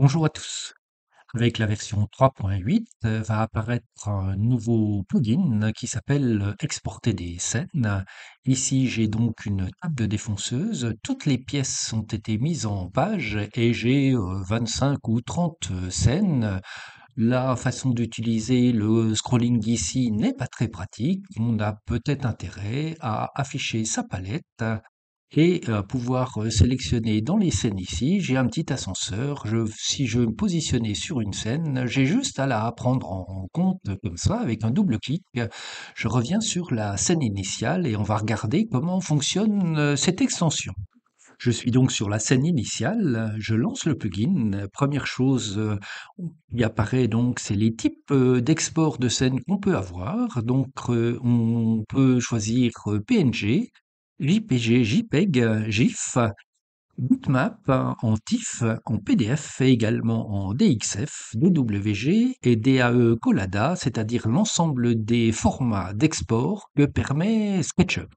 Bonjour à tous. Avec la version 3.8, va apparaître un nouveau plugin qui s'appelle Exporter des scènes. Ici, j'ai donc une table de défonceuse. Toutes les pièces ont été mises en page et j'ai 25 ou 30 scènes. La façon d'utiliser le scrolling d'ici n'est pas très pratique. On a peut-être intérêt à afficher sa palette et pouvoir sélectionner dans les scènes ici. J'ai un petit ascenseur. Si je veux me positionner sur une scène, j'ai juste à la prendre en compte comme ça avec un double clic. Je reviens sur la scène initiale et on va regarder comment fonctionne cette extension. Je suis donc sur la scène initiale, je lance le plugin. Première chose qui apparaît donc, c'est les types d'export de scènes qu'on peut avoir. Donc, on peut choisir PNG, JPG, JPEG, GIF, bitmap en TIFF, en PDF et également en DXF, DWG et DAE Collada, c'est-à-dire l'ensemble des formats d'export que permet SketchUp.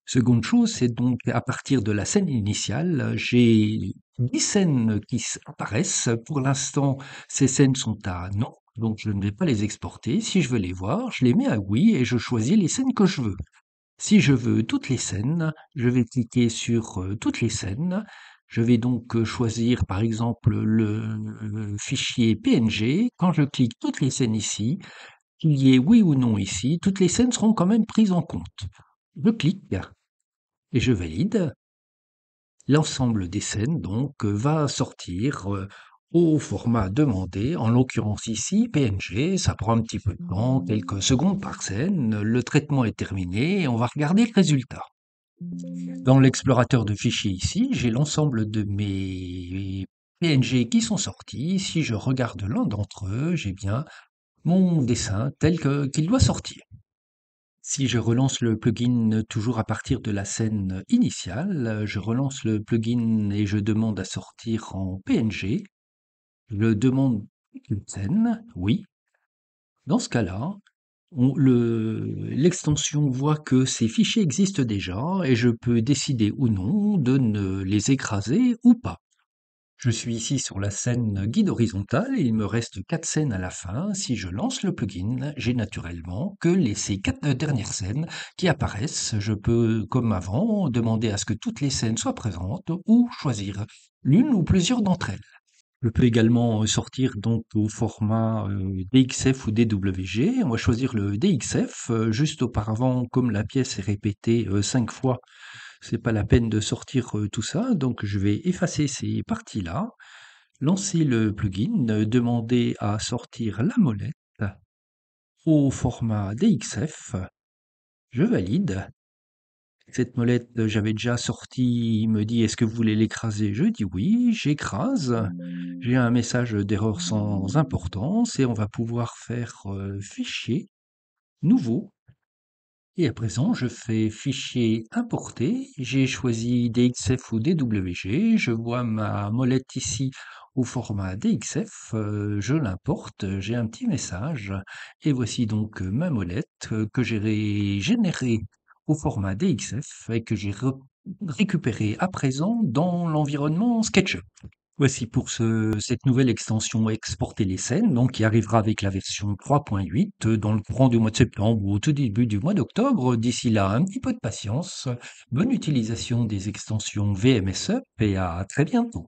Seconde chose, c'est donc à partir de la scène initiale, j'ai 10 scènes qui apparaissent. Pour l'instant, ces scènes sont à non, donc je ne vais pas les exporter. Si je veux les voir, je les mets à oui et je choisis les scènes que je veux. Si je veux toutes les scènes, je vais cliquer sur toutes les scènes. Je vais donc choisir par exemple le fichier PNG. Quand je clique toutes les scènes ici, qu'il y ait oui ou non ici, toutes les scènes seront quand même prises en compte. Je clique et je valide. L'ensemble des scènes donc va sortir au format demandé, en l'occurrence ici PNG, ça prend un petit peu de temps, quelques secondes par scène, le traitement est terminé et on va regarder le résultat. Dans l'explorateur de fichiers ici, j'ai l'ensemble de mes PNG qui sont sortis. Si je regarde l'un d'entre eux, j'ai bien mon dessin qu'il doit sortir. Si je relance le plugin toujours à partir de la scène initiale, je relance le plugin et je demande à sortir en PNG. Je demande une scène, oui. Dans ce cas-là, l'extension voit que ces fichiers existent déjà et je peux décider ou non de ne les écraser ou pas. Je suis ici sur la scène guide horizontale et il me reste 4 scènes à la fin. Si je lance le plugin, j'ai naturellement que ces 4 dernières scènes qui apparaissent. Je peux, comme avant, demander à ce que toutes les scènes soient présentes ou choisir l'une ou plusieurs d'entre elles. Je peux également sortir donc au format DXF ou DWG. On va choisir le DXF. Juste auparavant, comme la pièce est répétée 5 fois, c'est pas la peine de sortir tout ça. Donc je vais effacer ces parties-là, lancer le plugin, demander à sortir la molette au format DXF. Je valide. Cette molette, j'avais déjà sorti, il me dit: «Est-ce que vous voulez l'écraser?» Je dis: «Oui», j'écrase. J'ai un message d'erreur sans importance et on va pouvoir faire, fichier, nouveau et à présent je fais fichier importer. J'ai choisi DXF ou DWG. Je vois ma molette ici au format DXF, je l'importe, j'ai un petit message et voici donc, ma molette, que j'ai générée au format DXF et que j'ai récupérée à présent dans l'environnement SketchUp. Voici pour cette nouvelle extension exporter les scènes, donc qui arrivera avec la version 3.8 dans le courant du mois de septembre ou au tout début du mois d'octobre. D'ici là, un petit peu de patience. Bonne utilisation des extensions VMSUP et à très bientôt.